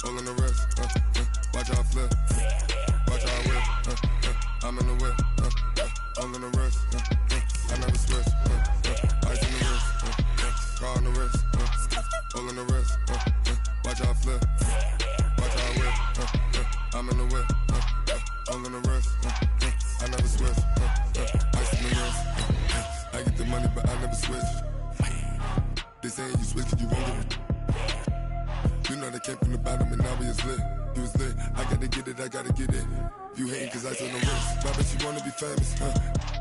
All in the wrist, watch how I flip, watch how I whip, I'm in the whip, all in the wrist, I never switch, ice in the wrist, car on the wrist, all in the wrist, watch how I flip, watch how I whip, I'm in the whip, all in the wrist, I never switch, ice in the wrist, I get the money but I never switch. They saying you switch it, you won't get it. You know they came from the bottom and now we is lit. You was lit, I gotta get it, I gotta get it. You hating cause ice on the wrist. Why bet you wanna be famous,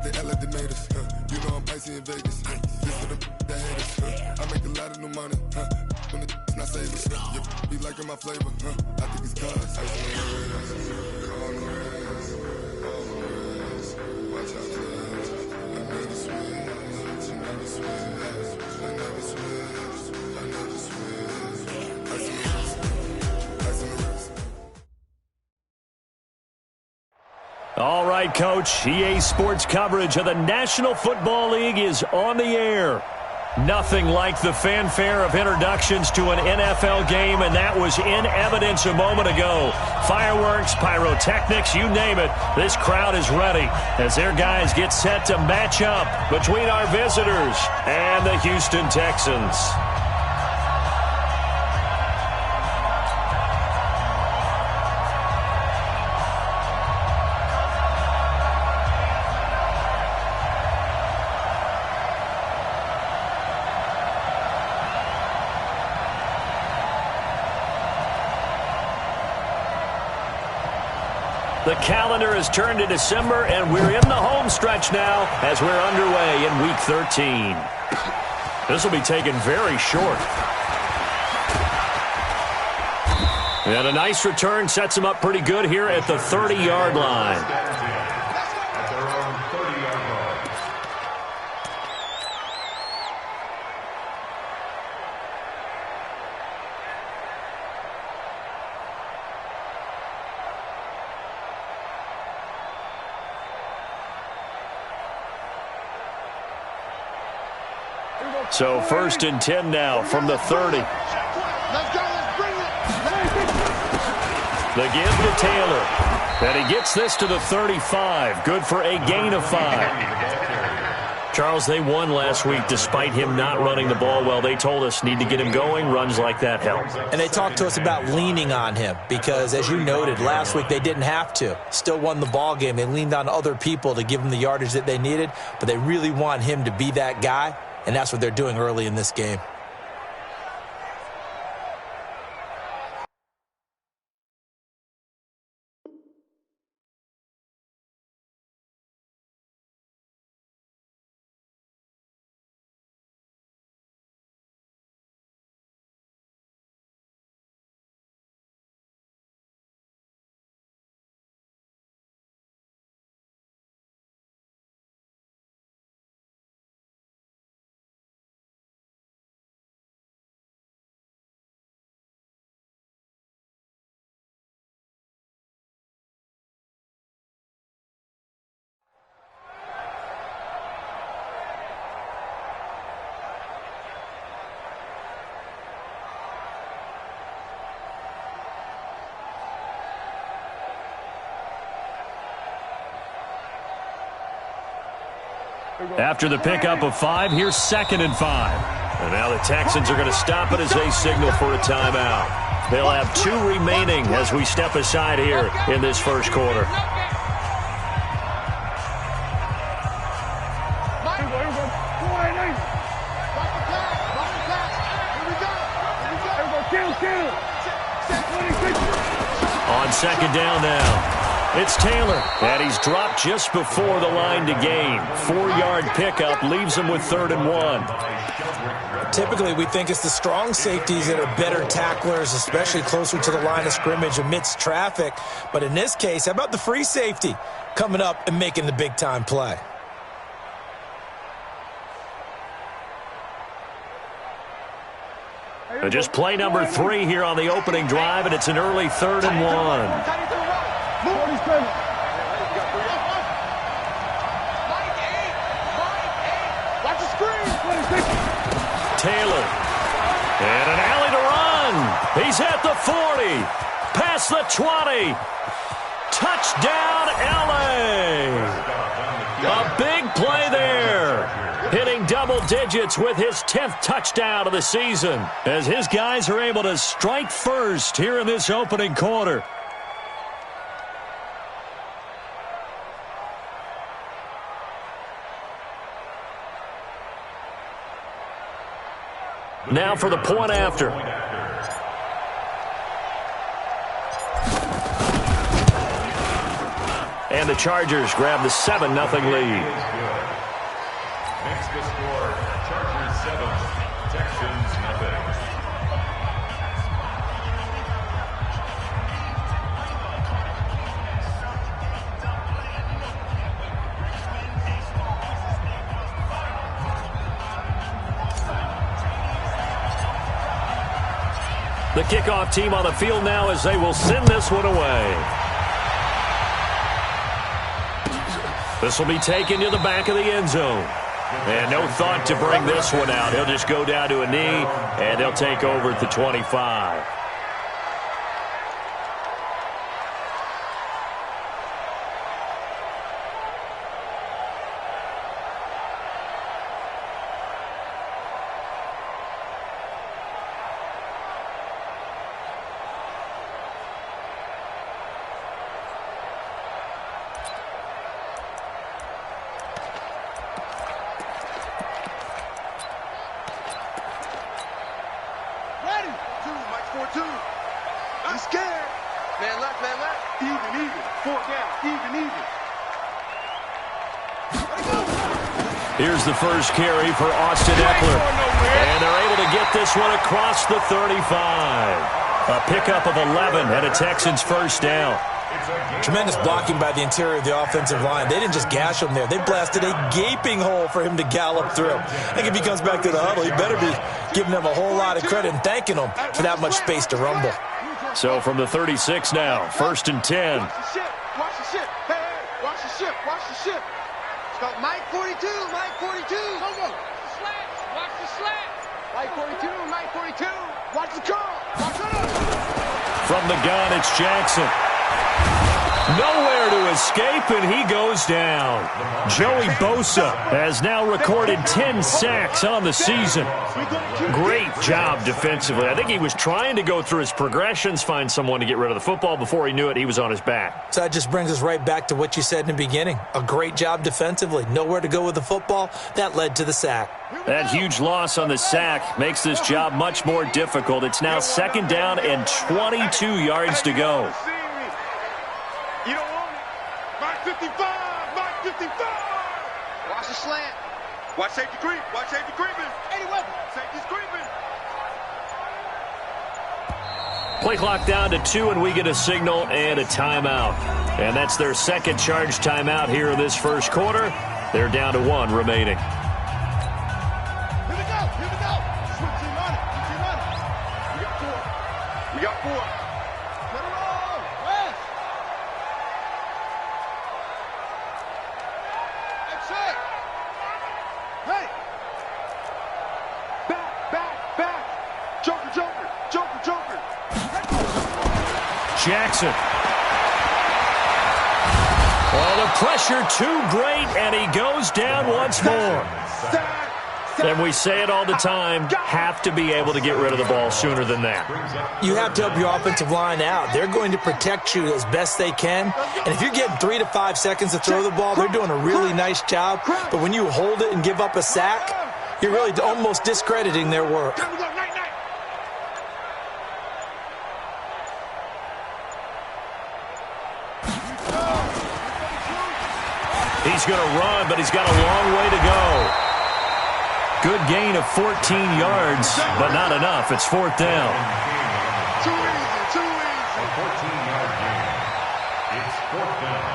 They act like the natives, You know I'm icy in Vegas, This for the haters, I make a lot of new money, When the not savers, be liking my flavor, I think it's cause ice on the wrist, on the wrist, on the wrist. Watch out, cuz I never switch, I never switch, I never switch, I never switch. All right, Coach. EA Sports coverage of the National Football League is on the air. Nothing like the fanfare of introductions to an NFL game, and that was in evidence a moment ago. Fireworks, pyrotechnics, you name it. This crowd is ready as their guys get set to match up between our visitors and the Houston Texans. The calendar has turned to December, and we're in the home stretch now as we're underway in Week 13. This will be taken very short. And a nice return sets him up pretty good here at the 30-yard line. So 1st and 10 now from the 30. Let's go, let's bring it. The give to Taylor. And he gets this to the 35. Good for a gain of 5. Charles, they won last week despite him not running the ball well. They told us need to get him going. Runs like that help. And they talked to us about leaning on him because, as you noted, last week they didn't have to. Still won the ball game. They leaned on other people to give them the yardage that they needed, but they really want him to be that guy. And that's what they're doing early in this game. After the pickup of 5, here's 2nd and 5. And now the Texans are going to stop it as they signal for a timeout. They'll have 2 remaining as we step aside here in this first quarter. On 2nd down now. It's Taylor, and he's dropped just before the line to gain. 4-yard pickup leaves him with 3rd and 1. Typically, we think it's the strong safeties that are better tacklers, especially closer to the line of scrimmage amidst traffic. But in this case, how about the free safety coming up and making the big-time play? Just play number 3 here on the opening drive, and it's an early 3rd and 1. Taylor. And an alley to run. He He's at the 40. Past the 20. Touchdown, L.A. A big play there. Hitting double digits with his 10th touchdown of the season as his guys are able to strike first here in this opening quarter. Now for the point after. And the Chargers grab the 7-0 lead. Next to score, Chargers 7, Texans 0. The kickoff team on the field now as they will send this one away. This will be taken to the back of the end zone. And no thought to bring this one out. He'll just go down to a knee, and they'll take over at the 25. Here's the first carry for Austin Eckler. And they're able to get this one across the 35. A pickup of 11 and a Texans first down. Tremendous blocking by the interior of the offensive line. They didn't just gash him there. They blasted a gaping hole for him to gallop through. I think if he comes back to the huddle, he better be giving them a whole lot of credit and thanking them for that much space to rumble. So from the 36 now, 1st and 10. Watch the ship. Watch the ship. Hey, watch the ship. Watch the ship. It's got Mike 42. Mike 42. Go, go. Slant. Watch the slant. Mike 42. Mike 42. Watch the curl. Watch it. From the gun, it's Jackson. Nowhere to escape, and he goes down. Joey Bosa has now recorded 10 sacks on the season. Great job defensively. I think he was trying to go through his progressions, find someone to get rid of the football. Before he knew it, he was on his back. So that just brings us right back to what you said in the beginning. A great job defensively. Nowhere to go with the football. That led to the sack. That huge loss on the sack makes this job much more difficult. It's now 2nd down and 22 yards to go. You don't want it. Mark 55. Mark 55. Watch the slant. Watch safety creep. Watch safety creeping. 81. Safety's creeping. Play clock down to 2, and we get a signal and a timeout. And that's their second charge timeout here in this first quarter. They're down to 1 remaining. Here we go. Here we go. Switch team on it. Switch team on it. We got 4. We got 4. Let it roll. West. That's it. Hey. Back, back, back. Joker, Joker. Joker, Joker. Jackson. Oh, the pressure too great, and he goes down once more. And we say it all the time, have to be able to get rid of the ball sooner than that. You have to help your offensive line out. They're going to protect you as best they can. And if you're getting 3 to 5 seconds to throw the ball, they're doing a really nice job. But when you hold it and give up a sack, you're really almost discrediting their work. He's going to run, but he's got a long way to go. Good gain of 14 yards, but not enough. It's 4th down. Too easy, too easy. A 14-yard gain. It's 4th down.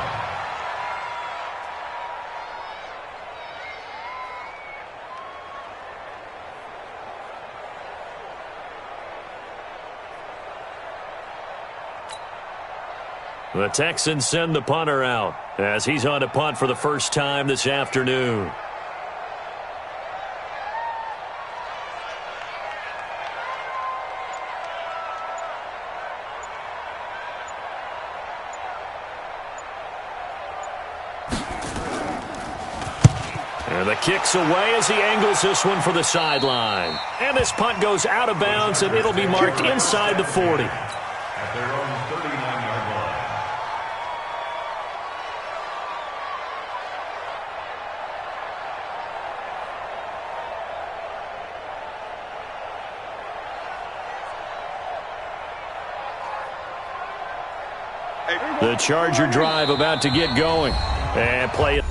The Texans send the punter out as he's on to punt for the first time this afternoon. The kick's away as he angles this one for the sideline. And this punt goes out of bounds, and it'll be marked inside the 40. At their own 39-yard line. The Charger drive about to get going. And play it.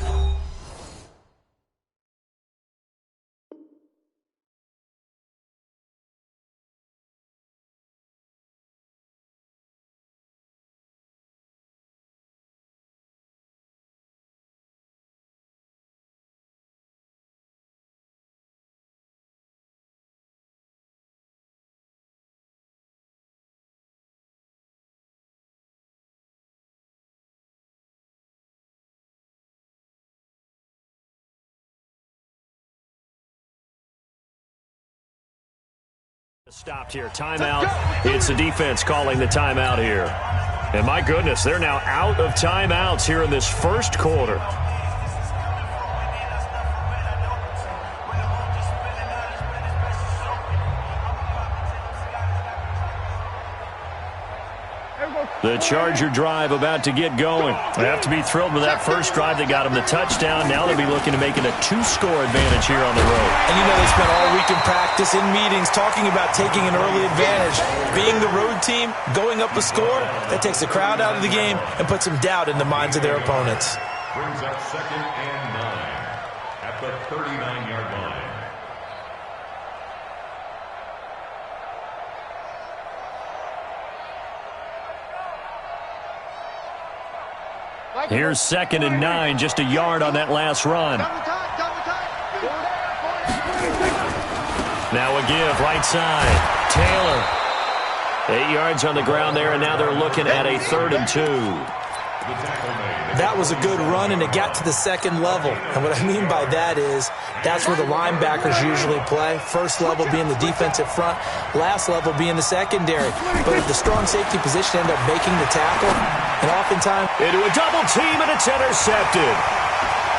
Stopped here. Timeout. It's the defense calling the timeout here. And my goodness, they're now out of timeouts here in this first quarter. The Charger drive about to get going. They have to be thrilled with that first drive that got them the touchdown. Now they'll be looking to make it a 2-score advantage here on the road. And you know they spent all week in practice, in meetings, talking about taking an early advantage. Being the road team, going up a score, that takes the crowd out of the game and puts some doubt in the minds of their opponents. Brings up 2nd and 9 at the 39-yard line. Here's 2nd and 9, just a yard on that last run. Now a give, right side. Taylor. 8 yards on the ground there, and now they're looking at a 3rd and 2. That was a good run, and it got to the second level. And what I mean by that is that's where the linebackers usually play. First level being the defensive front, last level being the secondary. But the strong safety position ended up making the tackle, and oftentimes into a double team, and it's intercepted.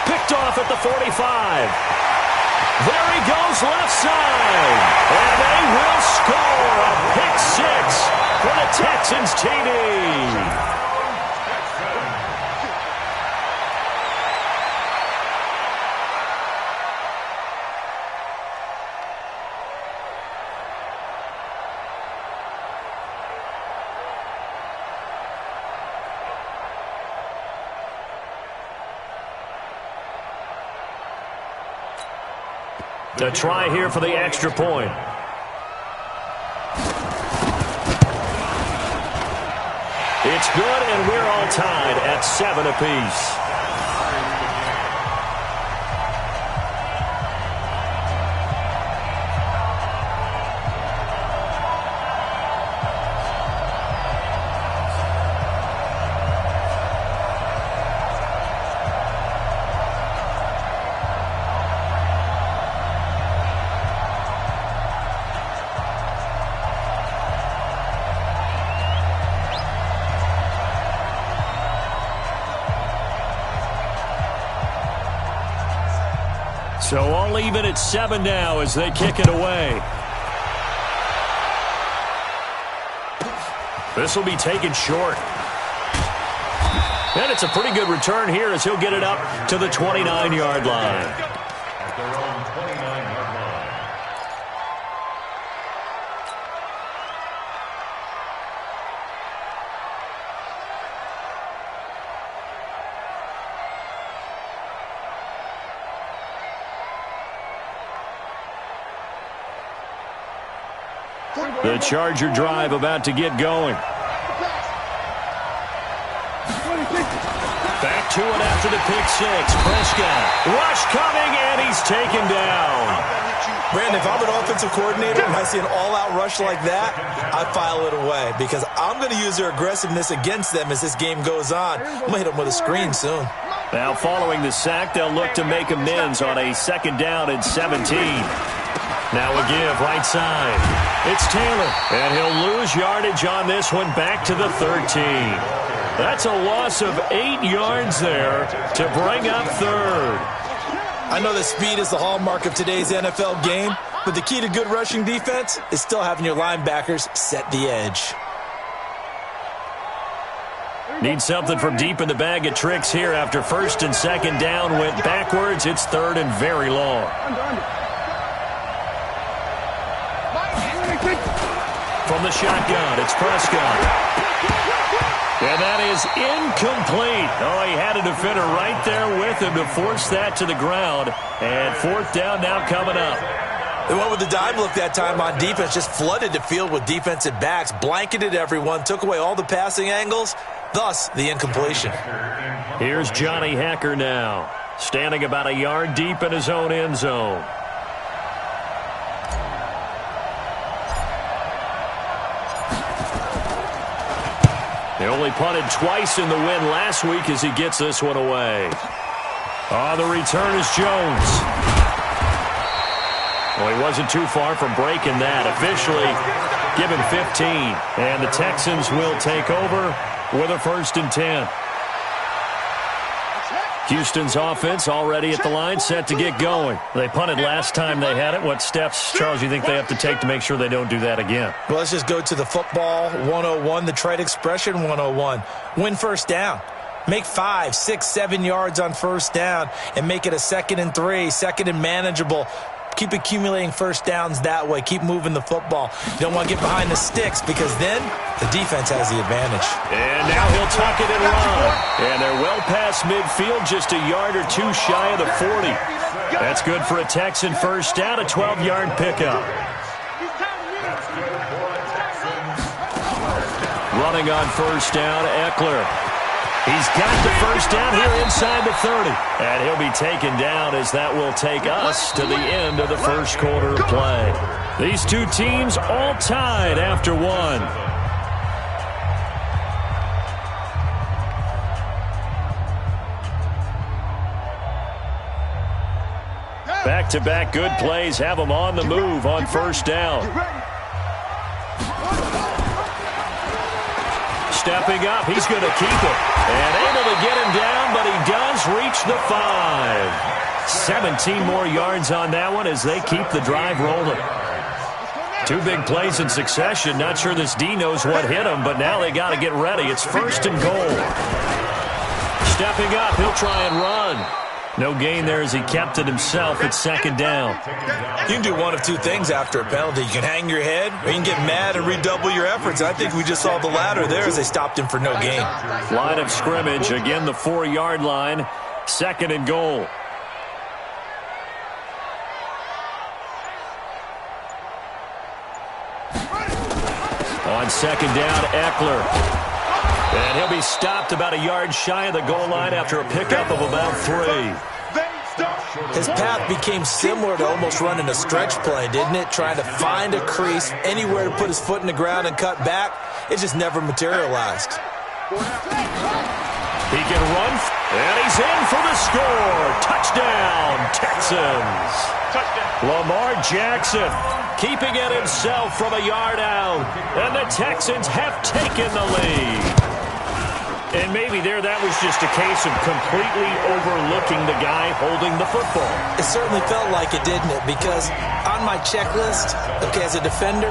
Picked off at the 45. There he goes, left side. And they will score a pick 6 for the Texans TD. To try here for the extra point. It's good, and we're all tied at 7 apiece. So all even at 7 now as they kick it away. This will be taken short. And it's a pretty good return here as he'll get it up to the 29-yard line. At their own 29-yard line. The Charger drive about to get going. Back to it after the pick 6. Prescott. Rush coming, and he's taken down. Brandon, if I'm an offensive coordinator and I see an all-out rush like that, I file it away because I'm going to use their aggressiveness against them as this game goes on. I'm going to hit them with a screen soon. Now following the sack, they'll look to make amends on a 2nd down and 17. Now a give, right side. It's Taylor, and he'll lose yardage on this one back to the 13. That's a loss of 8 yards there to bring up 3rd. I know that speed is the hallmark of today's NFL game, but the key to good rushing defense is still having your linebackers set the edge. Need something from deep in the bag of tricks here after first and second down went backwards. It's third and very long. From the shotgun, it's Prescott. And that is incomplete. Oh, he had a defender right there with him to force that to the ground. And fourth down now coming up. They went with the dime look that time on defense, just flooded the field with defensive backs, blanketed everyone, took away all the passing angles, thus the incompletion. Here's Johnny Hacker now, standing about a yard deep in his own end zone. They only punted twice in the win last week as he gets this one away. Oh, the return is Jones. Well, he wasn't too far from breaking that. Officially given 15. And the Texans will take over with a 1st and 10. Houston's offense already at the line, set to get going. They punted last time they had it. What steps, Charles, you think they have to take to make sure they don't do that again? Well, let's just go to the football 101, the trade expression 101. Win first down. Make 5, 6, 7 yards on first down and make it a 2nd and 3, 2nd and manageable. Keep accumulating first downs that way. Keep moving the football. You don't want to get behind the sticks because then the defense has the advantage. And now he'll tuck it and run. And they're well past midfield, just a yard or two shy of the 40. That's good for a Texan first down, a 12-yard pickup. Running on first down, Eckler. He's got the first down here inside the 30. And he'll be taken down as that will take us to the end of the first quarter of play. These two teams all tied after one. Back-to-back good plays have them on the move on first down. Stepping up, he's going to keep it. And able to get him down, but he does reach the 5. 17 more yards on that one as they keep the drive rolling. Two big plays in succession. Not sure this D knows what hit him, but now they got to get ready. It's 1st and goal. Stepping up, he'll try and run. No gain there as he kept it himself at 2nd down. You can do one of two things after a penalty. You can hang your head, or you can get mad and redouble your efforts. I think we just saw the latter there as they stopped him for no gain. Line of scrimmage, again the 4-yard line, 2nd and goal. On 2nd down, Eckler. And he'll be stopped about a yard shy of the goal line after a pickup of about 3. His path became similar to almost running a stretch play, didn't it? Trying to find a crease, anywhere to put his foot in the ground and cut back. It just never materialized. He can run, and he's in for the score. Touchdown, Texans. Lamar Jackson keeping it himself from a yard out. And the Texans have taken the lead. And maybe that was just a case of completely overlooking the guy holding the football. It certainly felt like it, didn't it? Because on my checklist, okay, as a defender,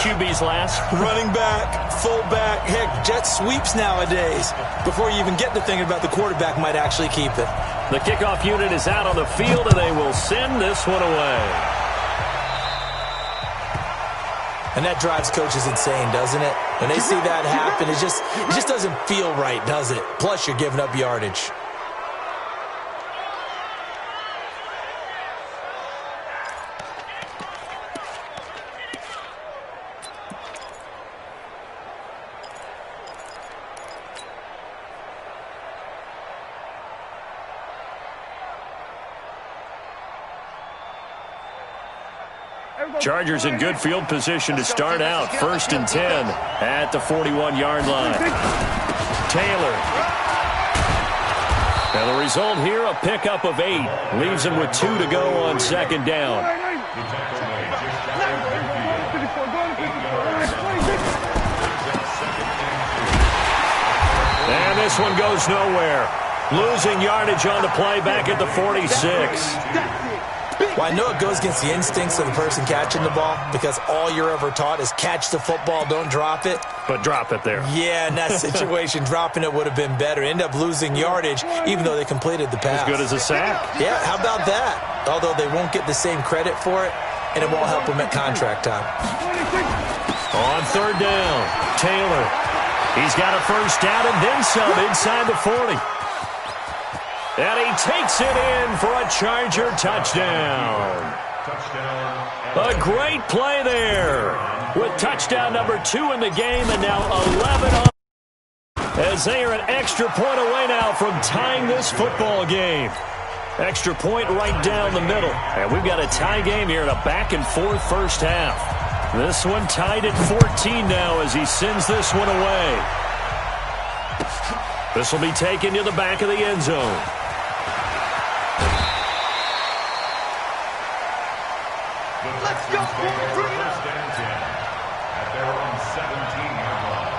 QB's last. Running back, fullback, heck, jet sweeps nowadays. Before you even get to thinking about the quarterback might actually keep it. The kickoff unit is out on the field, and they will send this one away. And that drives coaches insane, doesn't it? When they see that happen, it just doesn't feel right, does it? Plus, you're giving up yardage. Chargers in good field position to start out. 1st and 10 at the 41-yard line. Taylor. And the result here, a pickup of 8. Leaves him with 2 to go on 2nd down. And this one goes nowhere. Losing yardage on the play back at the 46. Well, I know it goes against the instincts of the person catching the ball because all you're ever taught is catch the football, don't drop it. But drop it there. Yeah, in that situation, dropping it would have been better. End up losing yardage, even though they completed the pass. As good as a sack. Yeah, how about that? Although they won't get the same credit for it, and it won't help them at contract time. On third down, Taylor. He's got a first down and then some inside the 40. And he takes it in for a Charger touchdown. A great play there with touchdown number 2 in the game and now 11 on. As they are an extra point away now from tying this football game. Extra point right down the middle. And we've got a tie game here in a back-and-forth first half. This one tied at 14 now as he sends this one away. This will be taken to the back of the end zone. Let's go, boys. Bring it up. At their own 17-yard line.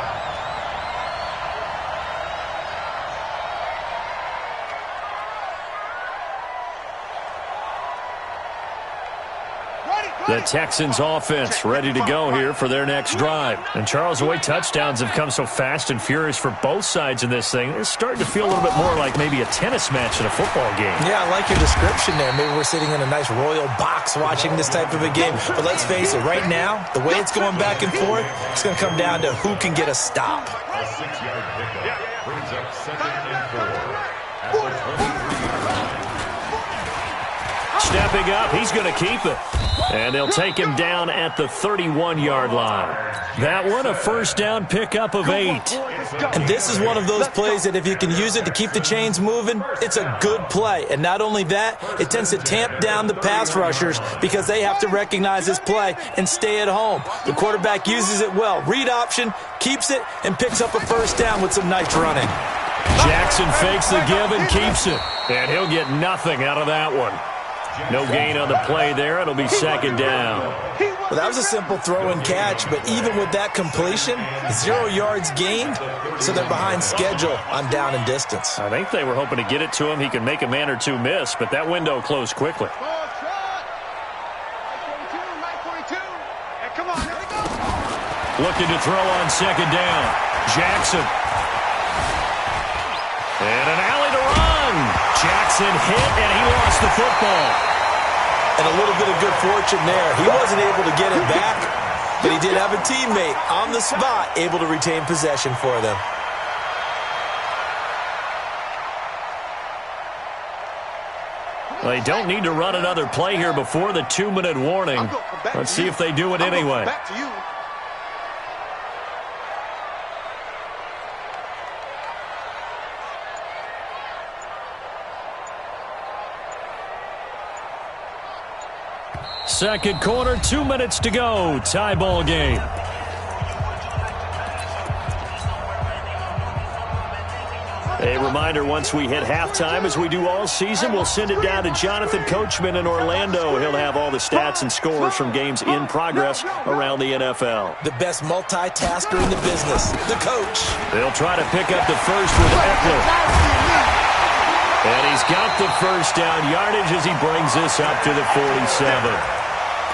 The Texans offense ready to go here for their next drive. And Charles, the way touchdowns have come so fast and furious for both sides in this thing, it's starting to feel a little bit more like maybe a tennis match in a football game. Yeah, I like your description there. Maybe we're sitting in a nice royal box watching this type of a game. But let's face it, right now, the way it's going back and forth, it's going to come down to who can get a stop. A 6-yard pickup brings up 2nd and 4 at the 23-yard line. Stepping up, he's going to keep it. And they'll take him down at the 31-yard line. That one, a first down pickup of 8. And this is one of those plays that if you can use it to keep the chains moving, it's a good play. And not only that, it tends to tamp down the pass rushers because they have to recognize this play and stay at home. The quarterback uses it well. Read option, keeps it, and picks up a first down with some nice running. Jackson fakes the give and keeps it. And he'll get nothing out of that one. No gain on the play there. It'll be 2nd down. Well, that was a simple throw and catch, but even with that completion, 0 yards gained, so they're behind schedule on down and distance. I think they were hoping to get it to him. He could make a man or two miss, but that window closed quickly. Looking to throw on 2nd down. Jackson. And an alley to run. Jackson hit, and he lost the football. And a little bit of good fortune there. He wasn't able to get it back, but he did have a teammate on the spot able to retain possession for them. They don't need to run another play here before the 2-minute warning. Let's see if they do it anyway. Back to you. Second quarter, 2 minutes to go. Tie ball game. A reminder, once we hit halftime, as we do all season, we'll send it down to Jonathan Coachman in Orlando. He'll have all the stats and scores from games in progress around the NFL. The best multitasker in the business, the coach. They'll try to pick up the first with Eckler. And he's got the first down yardage as he brings this up to the 47.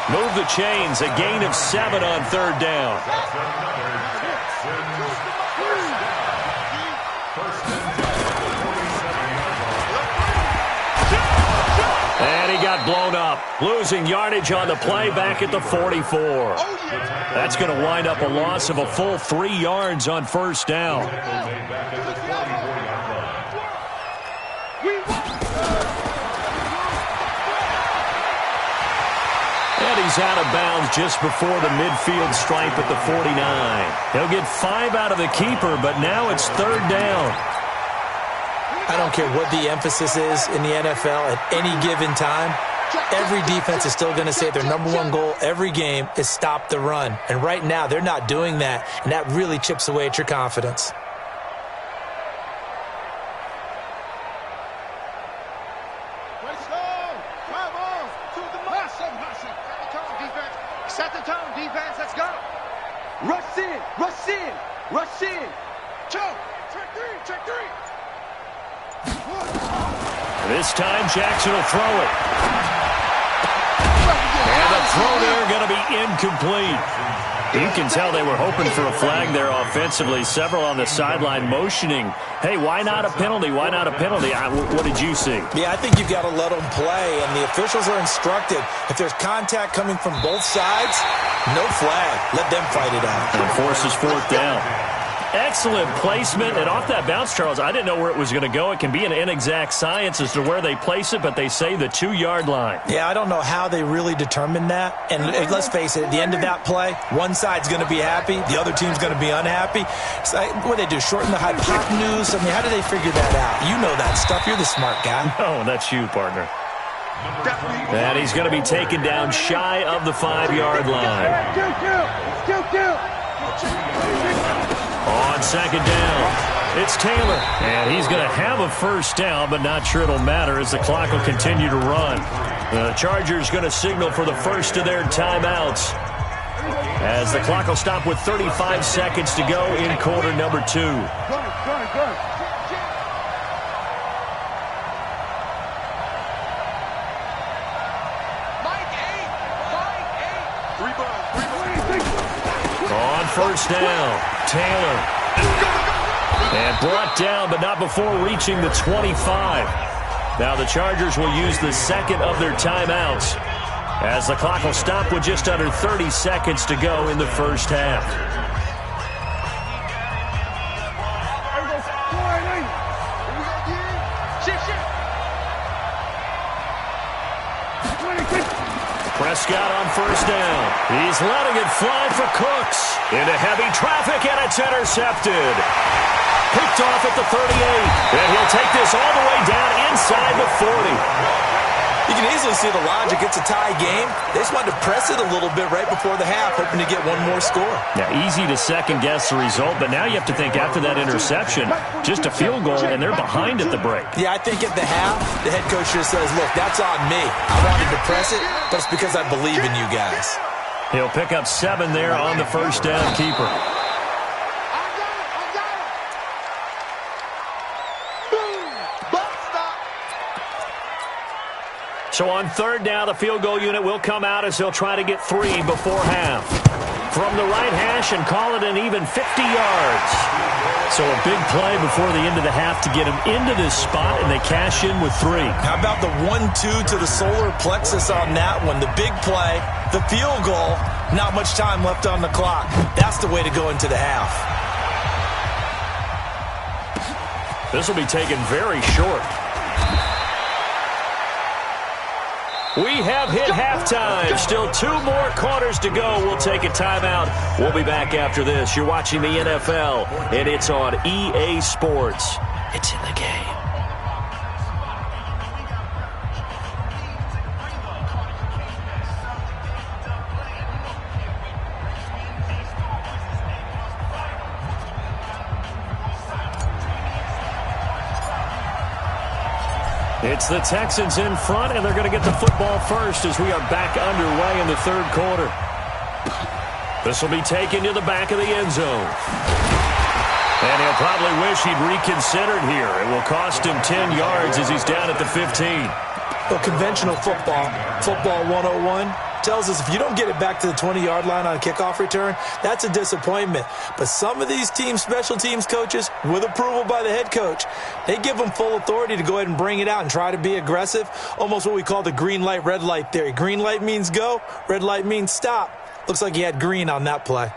Move the chains, a gain of 7 on 3rd down. And he got blown up, losing yardage on the play back at the 44. That's going to wind up a loss of a full 3 yards on 1st down. And he's out of bounds just before the midfield stripe at the 49. He'll get 5 out of the keeper, but now it's 3rd down. I don't care what the emphasis is in the NFL at any given time. Every defense is still going to say their #1 goal every game is stop the run. And right now, they're not doing that, and that really chips away at your confidence. Set the tone, defense. Let's go. Rush in. Rush in. Rush in. Check 3. Check 3. This time, Jackson will throw it. And the throw there going to be incomplete. You can tell they were hoping for a flag there offensively. Several on the sideline motioning, hey, why not a penalty? Why not a penalty? What did you see? Yeah, I think you've got to let them play, and the officials are instructed. If there's contact coming from both sides, no flag. Let them fight it out. And forces fourth down. Excellent placement, and off that bounce, Charles, I didn't know where it was going to go. It can be an inexact science as to where they place it, but they say the 2-yard line. Yeah, I don't know how they really determined that. And let's face it, at the end of that play, one side's going to be happy, the other team's going to be unhappy. So what do they do, shorten the hypotenuse? I mean, how do they figure that out? You know that stuff. You're the smart guy. No, that's you, partner. And he's going to be taken down shy of the 5-yard line. On second down, it's Taylor. And he's going to have a first down, but not sure it'll matter as the clock will continue to run. The Chargers going to signal for the first of their timeouts as the clock will stop with 35 seconds to go in quarter number 2. On first down, Taylor. And brought down, but not before reaching the 25. Now the Chargers will use the second of their timeouts as the clock will stop with just under 30 seconds to go in the first half. Prescott on first down. He's letting it fly for Cooks. Into heavy traffic, and it's intercepted. Picked off at the 38. And he'll take this all the way down inside the 40. You can easily see the logic. It's a tie game. They just wanted to press it a little bit right before the half, hoping to get one more score. Now, easy to second-guess the result, but now you have to think after that interception, just a field goal, and they're behind at the break. Yeah, I think at the half, the head coach just says, look, that's on me. I wanted to press it, but it's because I believe in you guys. He'll pick up 7 there on the first down keeper. So on third down, the field goal unit will come out as they'll try to get 3 before half. From the right hash and call it an even 50 yards. So a big play before the end of the half to get them into this spot, and they cash in with 3. How about the 1-2 to the solar plexus on that one? The big play, the field goal, not much time left on the clock. That's the way to go into the half. This will be taken very short. We have hit halftime. Still 2 more quarters to go. We'll take a timeout. We'll be back after this. You're watching the NFL, and it's on EA Sports. It's in the game. It's the Texans in front, and they're going to get the football first as we are back underway in the third quarter. This will be taken to the back of the end zone. And he'll probably wish he'd reconsidered here. It will cost him 10 yards as he's down at the 15. Well, conventional football 101, tells us if you don't get it back to the 20-yard line on a kickoff return, that's a disappointment. But some of these team special teams coaches, with approval by the head coach, they give them full authority to go ahead and bring it out and try to be aggressive, almost what we call the green light, red light theory. Green light means go, red light means stop. Looks like he had green on that play.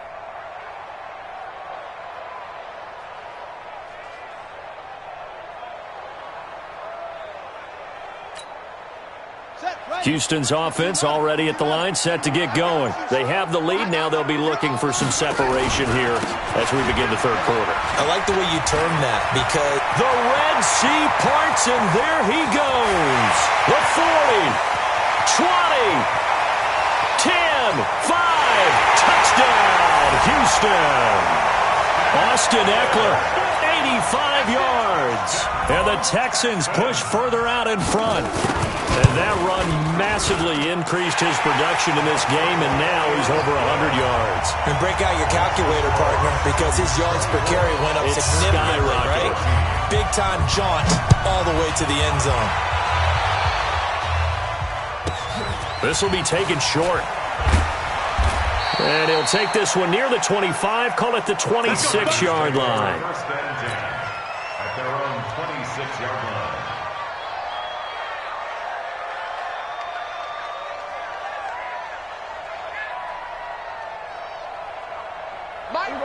Houston's offense already at the line, set to get going. They have the lead. Now they'll be looking for some separation here as we begin the third quarter. I like the way you term that because the Red Sea parts, and there he goes. The 40, 20, 10, 5, touchdown, Houston. Austin Eckler 85 yards. And the Texans push further out in front. And that run massively increased his production in this game, and now he's over 100 yards. And break out your calculator, partner, because his yards per carry went up significantly, right? Big-time jaunt all the way to the end zone. This will be taken short. And he'll take this one near the 25, call it the 26-yard line. First and 10 at their own 26-yard line.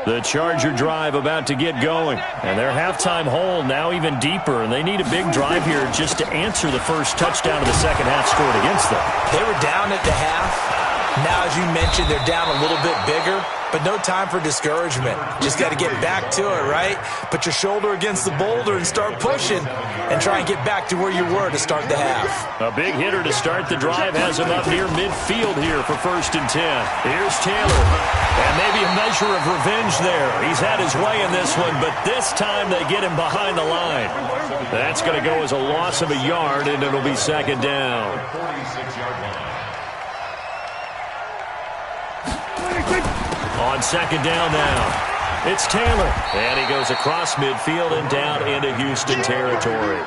The Charger drive about to get going. And their halftime hole now even deeper. And they need a big drive here just to answer the first touchdown of the second half scored against them. They were down at the half. Now, as you mentioned, they're down a little bit bigger, but no time for discouragement. Just got to get back to it, right? Put your shoulder against the boulder and start pushing and try and get back to where you were to start the half. A big hitter to start the drive has him up near midfield here for 1st and 10. Here's Taylor. And maybe a measure of revenge there. He's had his way in this one, but this time they get him behind the line. That's going to go as a loss of a yard, and it'll be second down. 46-yard line. On second down now, it's Taylor. And he goes across midfield and down into Houston territory.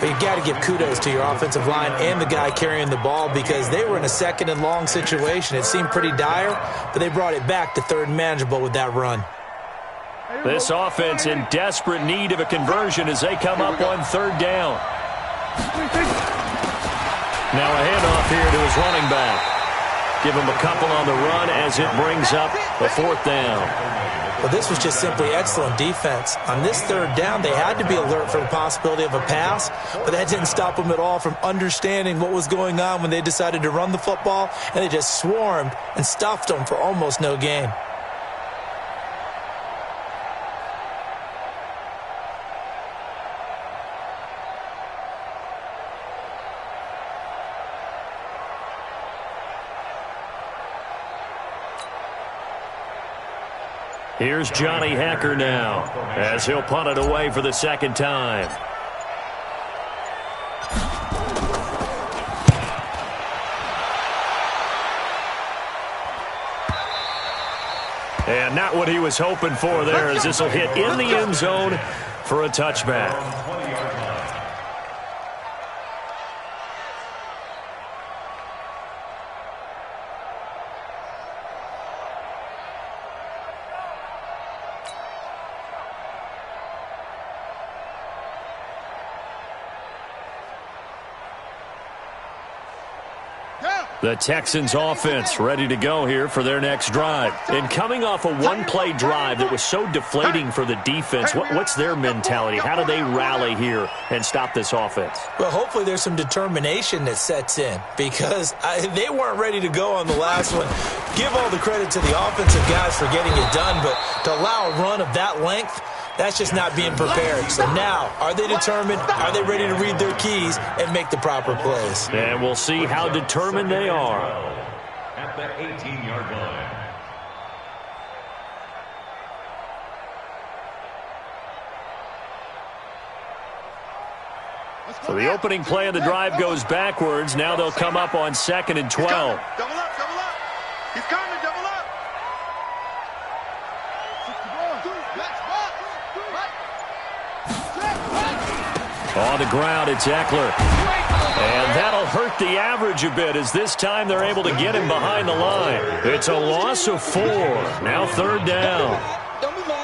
But you've got to give kudos to your offensive line and the guy carrying the ball because they were in a second and long situation. It seemed pretty dire, but they brought it back to third and manageable with that run. This offense in desperate need of a conversion as they come up on third down. Now a handoff here to his running back. Give him a couple on the run as it brings up a 4th down. Well, this was just simply excellent defense. On this third down, they had to be alert for the possibility of a pass, but that didn't stop them at all from understanding what was going on when they decided to run the football, and they just swarmed and stuffed them for almost no gain. Here's Johnny Hacker now as he'll punt it away for the second time. And not what he was hoping for there as this will hit in the end zone for a touchback. The Texans offense ready to go here for their next drive. And coming off a one-play drive that was so deflating for the defense, what's their mentality? How do they rally here and stop this offense? Well, hopefully there's some determination that sets in because they weren't ready to go on the last one. Give all the credit to the offensive guys for getting it done, but to allow a run of that length, that's just not being prepared. So now, are they determined? Are they ready to read their keys and make the proper plays? And we'll see how determined they are. At the 18-yard line. So the opening play of the drive goes backwards. Now they'll come up on 2nd and 12. Double up, double up. He's coming, double up. On the ground, it's Eckler. And that'll hurt the average a bit as this time they're able to get him behind the line. It's a loss of 4. Now 3rd down.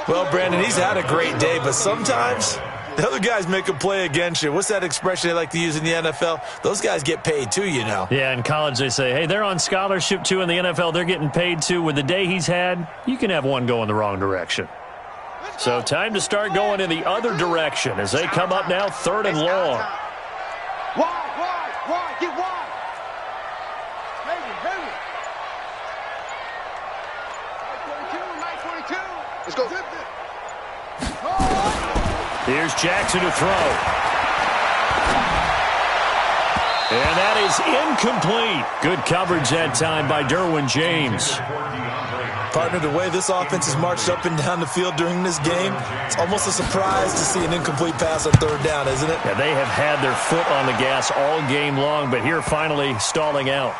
Well, Brandon, he's had a great day, but sometimes the other guys make a play against you. What's that expression they like to use in the NFL? Those guys get paid too, you know. Yeah, in college they say, hey, they're on scholarship too. In the NFL, they're getting paid too. With the day he's had, you can have one go in the wrong direction. So time to start going in the other direction as they come up now 3rd and long. Wide, get wide. Heavy. 942. Let's go. Here's Jackson to throw. And that is incomplete. Good coverage that time by Derwin James. Partner, the way this offense has marched up and down the field during this game, it's almost a surprise to see an incomplete pass on third down, isn't it? Yeah, they have had their foot on the gas all game long, but here finally stalling out.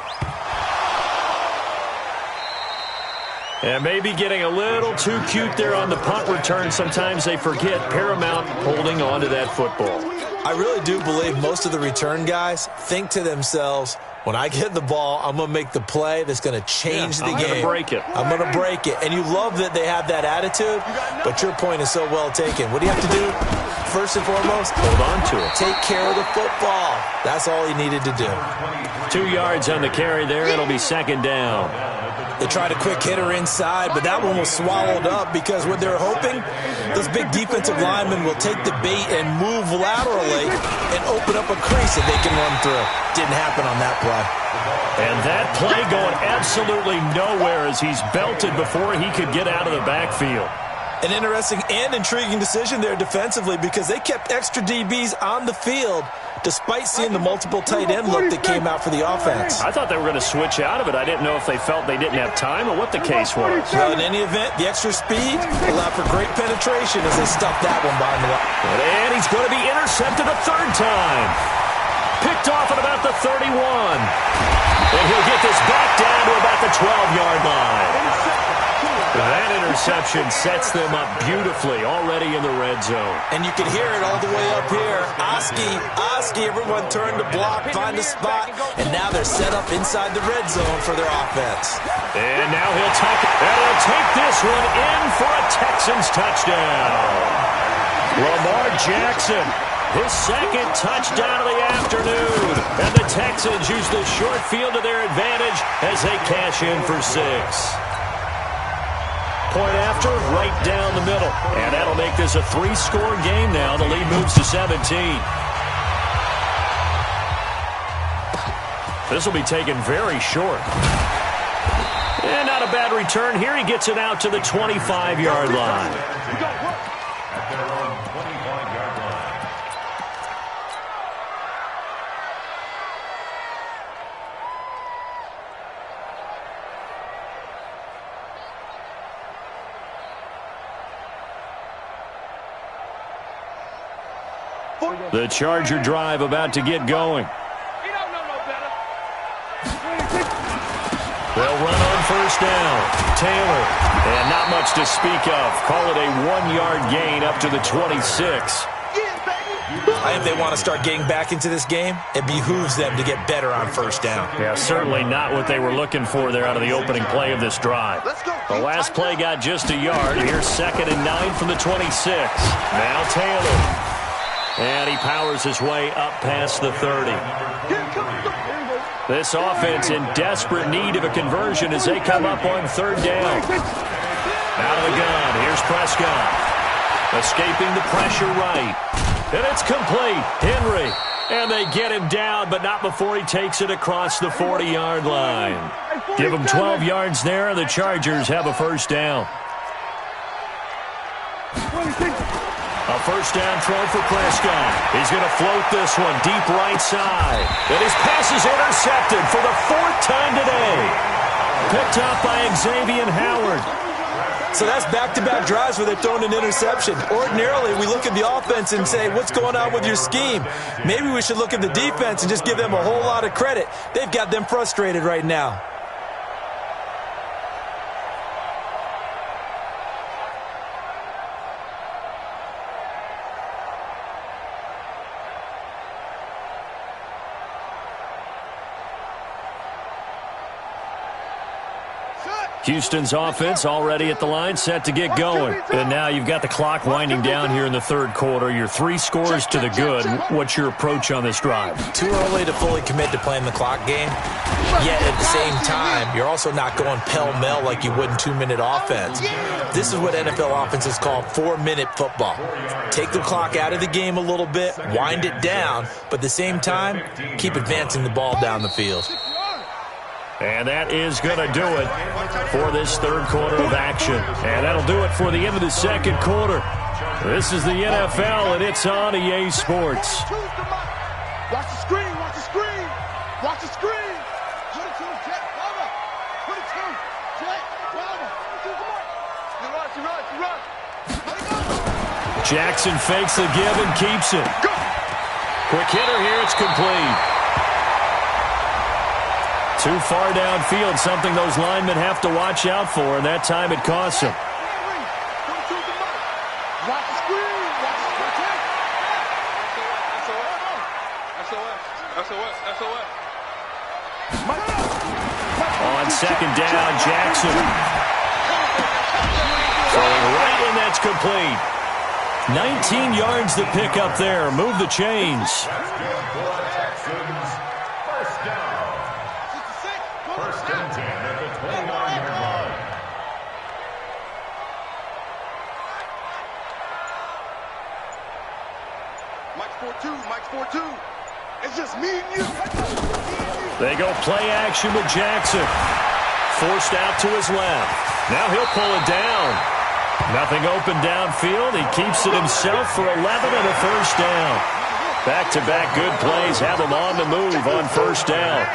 And maybe getting a little too cute there on the punt return. Sometimes they forget paramount holding on to that football. I really do believe most of the return guys think to themselves, when I get the ball, I'm going to make the play that's going to change the game. I'm going to break it. I'm going to break it. And you love that they have that attitude, but your point is so well taken. What do you have to do? First and foremost, hold on to it. Take care of the football. That's all he needed to do. 2 yards on the carry there. It'll be second down. They tried a quick hitter inside, but that one was swallowed up because what they're hoping, those big defensive linemen will take the bait and move laterally and open up a crease that they can run through. Didn't happen on that play. And that play going absolutely nowhere as he's belted before he could get out of the backfield. An interesting and intriguing decision there defensively because they kept extra DBs on the field despite seeing the multiple tight end look that came out for the offense. I thought they were going to switch out of it. I didn't know if they felt they didn't have time or what the case was. Well, in any event, the extra speed allowed for great penetration as they stuffed that one behind the line. And he's going to be intercepted a third time. Picked off at about the 31. And he'll get this back down to about the 12-yard line. That interception sets them up beautifully already in the red zone. And you can hear it all the way up here. Oski, everyone turned to block, find a spot, and now they're set up inside the red zone for their offense. And now he'll take this one in for a Texans touchdown. Lamar Jackson, his second touchdown of the afternoon. And the Texans use the short field to their advantage as they cash in for 6. Point after, right down the middle. And that'll make this a 3-score game now. The lead moves to 17. This will be taken very short. And not a bad return here. He gets it out to the 25-yard line. At their own 25-yard line. The Charger drive about to get going. They'll run on first down. Taylor. And not much to speak of. Call it a 1-yard gain up to the 26. I think they want to start getting back into this game. It behooves them to get better on first down. Yeah, certainly not what they were looking for there out of the opening play of this drive. The last play got just a yard. Here's 2nd and 9 from the 26. Now Taylor. And he powers his way up past the 30. This offense in desperate need of a conversion as they come up on third down. Out of the gun, here's Prescott. Escaping the pressure right. And it's complete. Henry. And they get him down, but not before he takes it across the 40-yard line. Give him 12 yards there, and the Chargers have a first down. A first down throw for Prescott. He's going to float this one deep right side. And his pass is intercepted for the 4th time today. Picked up by Xavier Howard. So that's back-to-back drives where they're throwing an interception. Ordinarily, we look at the offense and say, what's going on with your scheme? Maybe we should look at the defense and just give them a whole lot of credit. They've got them frustrated right now. Houston's offense already at the line, set to get going. And now you've got the clock winding down here in the third quarter. You're 3 scores to the good. What's your approach on this drive? Too early to fully commit to playing the clock game. Yet at the same time, you're also not going pell-mell like you would in 2-minute offense. This is what NFL offenses call 4-minute football. Take the clock out of the game a little bit, wind it down, but at the same time, keep advancing the ball down the field. And that is going to do it for this third quarter of action. And that'll do it for the end of the second quarter. This is the NFL, and it's on EA Sports. Watch the screen, watch the screen, watch the screen. 22, jet, cover. 22, jet, cover. Jackson fakes the give and keeps it. Quick hitter here. It's complete. Too far downfield, something those linemen have to watch out for, and that time it costs them. On second down, Jackson. Throwing right, and that's complete. 19 yards to pick up there. Move the chains. First and 10 at the 29-yard line. Mike's 4-2. It's just me and you. They go play action with Jackson. Forced out to his left. Now he'll pull it down. Nothing open downfield. He keeps it himself for 11 and a first down. Back-to-back good plays have him on the move on first down.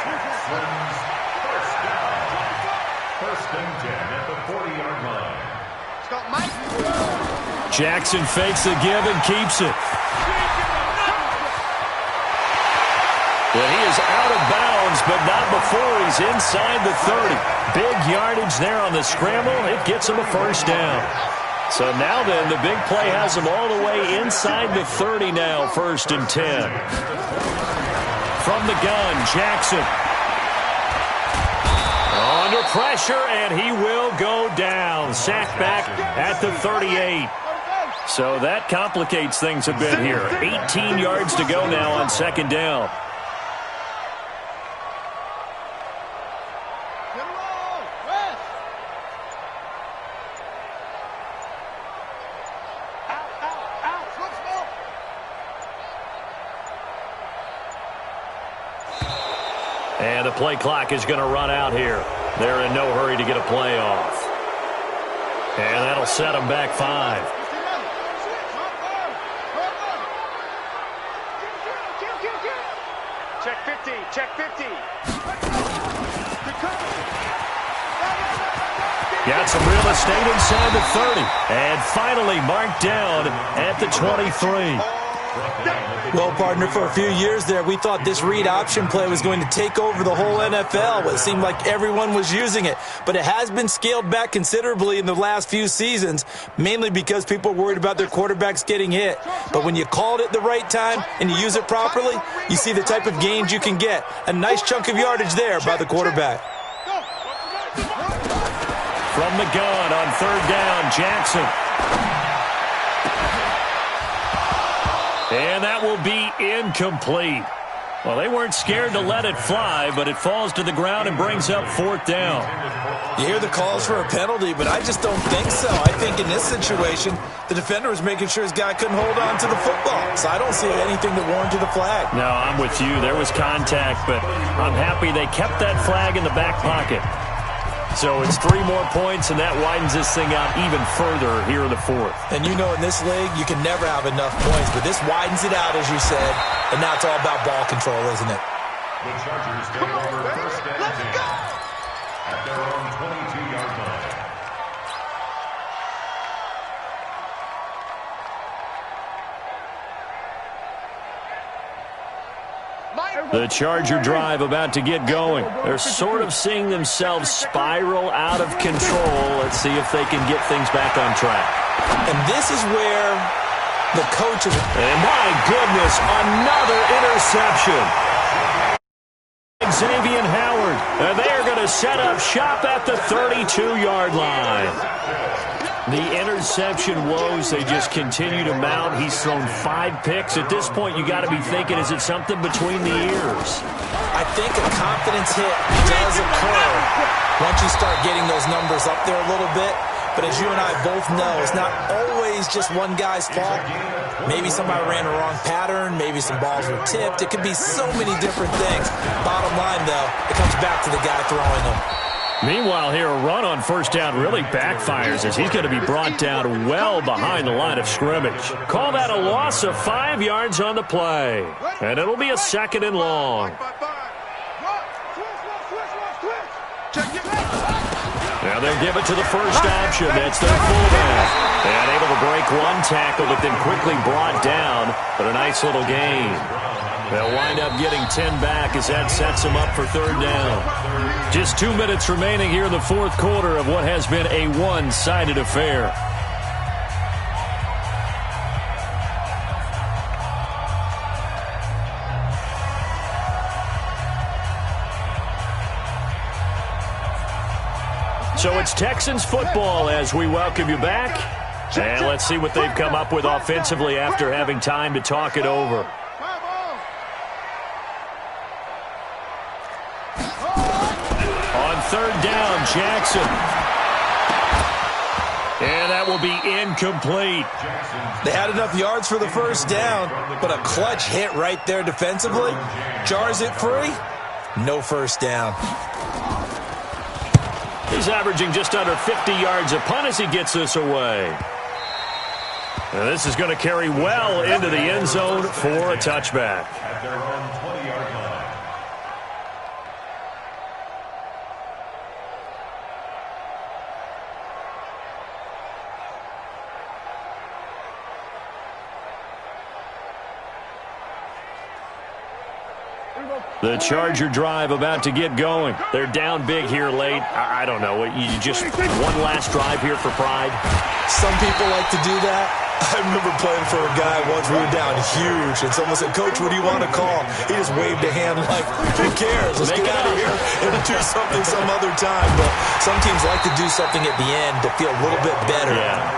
First and 10 at the 40-yard line. Jackson fakes the give and keeps it. Well, he is out of bounds, but not before he's inside the 30. Big yardage there on the scramble. It gets him a first down. So now then, the big play has him all the way inside the 30 now, first and 10. From the gun, Jackson. Under pressure, and he will go down. Sacked back at the 38. So that complicates things a bit here. 18 yards to go now on second down. And the play clock is going to run out here. They're in no hurry to get a play off. And that'll set them back 5. Check 50. Check 50. Got some real estate inside the 30. And finally marked down at the 23. Well, partner, for a few years there, we thought this read option play was going to take over the whole NFL. It seemed like everyone was using it. But it has been scaled back considerably in the last few seasons, mainly because people are worried about their quarterbacks getting hit. But when you call it at the right time and you use it properly, you see the type of gains you can get. A nice chunk of yardage there by the quarterback. From the gun on third down, Jackson. And that will be incomplete. Well, they weren't scared to let it fly, but it falls to the ground and brings up fourth down. You hear the calls for a penalty, but I just don't think so. I think in this situation, the defender was making sure his guy couldn't hold on to the football. So I don't see anything that warranted a flag. No, I'm with you. There was contact, but I'm happy they kept that flag in the back pocket. So it's 3 more points, and that widens this thing out even further here in the fourth. And you know in this league, you can never have enough points, but this widens it out, as you said, and now it's all about ball control, isn't it? The Chargers take over first and 10 at their own 22-yard line. The Charger drive about to get going. They're sort of seeing themselves spiral out of control. Let's see if they can get things back on track. And this is where the coaches... And my goodness, another interception. Xavier Howard. And they are going to set up shop at the 32-yard line. The interception woes, they just continue to mount. He's thrown 5 picks. At this point, you got to be thinking, is it something between the ears? I think a confidence hit does occur once you start getting those numbers up there a little bit. But as you and I both know, it's not always just one guy's fault. Maybe somebody ran a wrong pattern. Maybe some balls were tipped. It could be so many different things. Bottom line, though, it comes back to the guy throwing them. Meanwhile, here, a run on first down really backfires as he's going to be brought down well behind the line of scrimmage. Call that a loss of 5 yards on the play. And it'll be a second and long. Now they'll give it to the first option. That's their fullback. And able to break one tackle, but then quickly brought down. But a nice little gain. They'll wind up getting 10 back as that sets them up for third down. Just 2 minutes remaining here in the fourth quarter of what has been a one-sided affair. So it's Texans football as we welcome you back. And let's see what they've come up with offensively after having time to talk it over. On third down, Jackson. And that will be incomplete. They had enough yards for the first down, but a clutch hit right there defensively. Jars it free. No first down. He's averaging just under 50 yards a punt as he gets this away. And this is going to carry well into the end zone for a touchback. At their own 20-yard line. The Charger drive about to get going. They're down big here late. I don't know. You just one last drive here for pride? Some people like to do that. I remember playing for a guy once. We were down huge, and someone said, "Coach, what do you want to call?" He just waved a hand like, "Who cares? Let's get out of here and do something some other time." But some teams like to do something at the end to feel a little bit better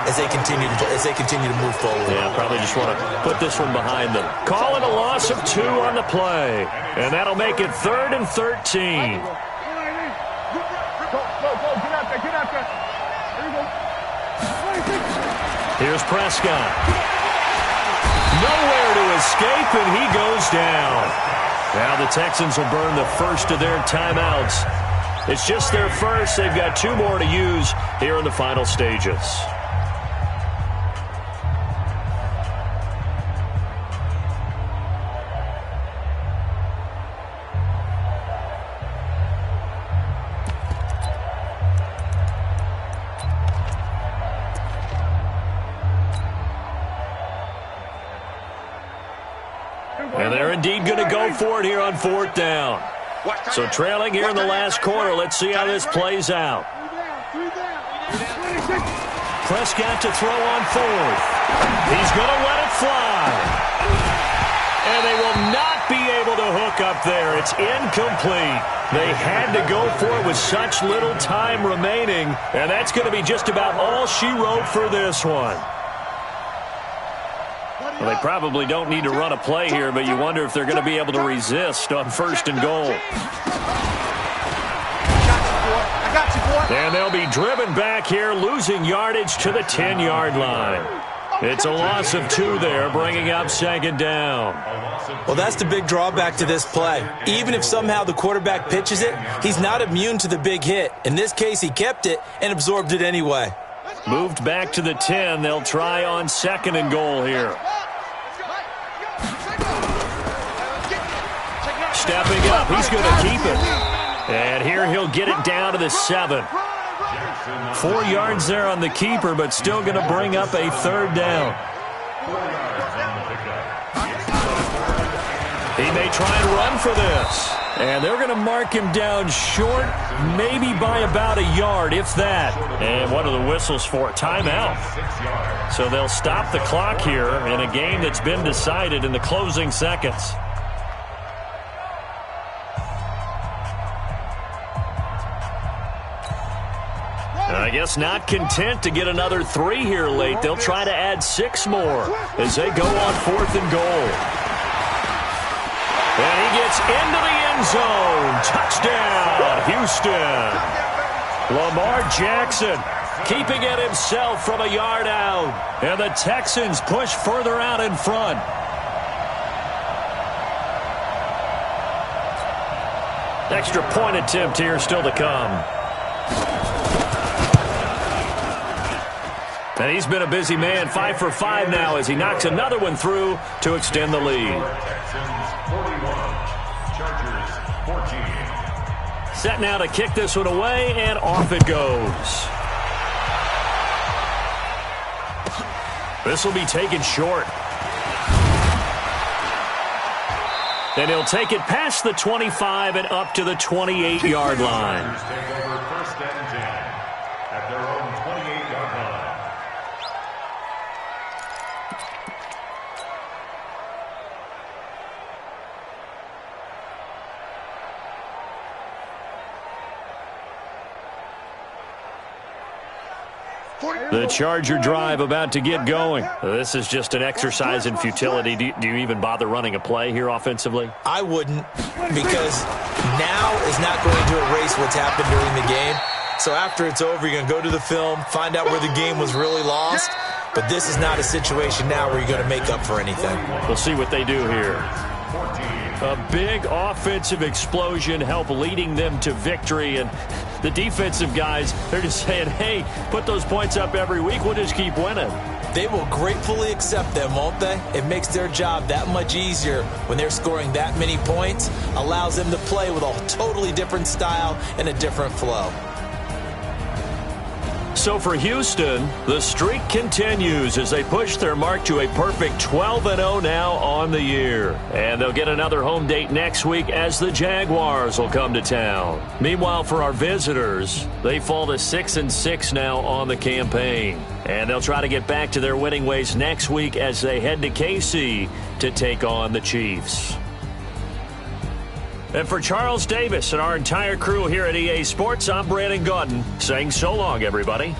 as they continue to move forward. Yeah, probably just want to put this one behind them. Call it a loss of 2 on the play, and that'll make it 3rd and 13. Go, get out there, get out there. There you go. Here's Prescott. Nowhere to escape, and he goes down. Now the Texans will burn the first of their timeouts. It's just their first. They've got 2 more to use here in the final stages. And they're indeed going to go for it here on 4th down. So trailing here in the last quarter. Let's see how this plays out. Prescott to throw on 4th. He's going to let it fly. And they will not be able to hook up there. It's incomplete. They had to go for it with such little time remaining. And that's going to be just about all she wrote for this one. Well, they probably don't need to run a play here, but you wonder if they're going to be able to resist on 1st and goal. I got you, boy. And they'll be driven back here, losing yardage to the 10-yard line. It's a loss of 2 there, bringing up 2nd down. Well, that's the big drawback to this play. Even if somehow the quarterback pitches it, he's not immune to the big hit. In this case, he kept it and absorbed it anyway. Moved back to the 10. They'll try on 2nd and goal here. Stepping up, he's going to keep it. And here he'll get it down to the 7. 4 yards there on the keeper, but still going to bring up a 3rd down. He may try and run for this. And they're going to mark him down short, maybe by about a yard, if that. And what are the whistles for? Timeout. So they'll stop the clock here in a game that's been decided in the closing seconds. I guess not content to get another 3 here late. They'll try to add 6 more as they go on 4th and goal. And he gets into the end zone. Touchdown, Houston. Lamar Jackson keeping it himself from a yard out. And the Texans push further out in front. Extra point attempt here still to come. And he's been a busy man, 5 for 5 now as he knocks another one through to extend the lead. Texans 41, Chargers 14. Set now to kick this one away, and off it goes. This will be taken short. And he'll take it past the 25 and up to the 28-yard line. Take over 1st and 10 at their own 28-yard line. The Charger drive about to get going. This is just an exercise in futility. Do you even bother running a play here offensively? I wouldn't, because now is not going to erase what's happened during the game. So after it's over, you're going to go to the film, find out where the game was really lost. But this is not a situation now where you're going to make up for anything. We'll see what they do here. A big offensive explosion helped leading them to victory, and the defensive guys, they're just saying, hey, put those points up every week, we'll just keep winning. They will gratefully accept them, won't they? It makes their job that much easier when they're scoring that many points, allows them to play with a totally different style and a different flow. So for Houston, the streak continues as they push their mark to a perfect 12-0 now on the year. And they'll get another home date next week as the Jaguars will come to town. Meanwhile, for our visitors, they fall to 6-6 now on the campaign. And they'll try to get back to their winning ways next week as they head to KC to take on the Chiefs. And for Charles Davis and our entire crew here at EA Sports, I'm Brandon Gaudin saying so long, everybody.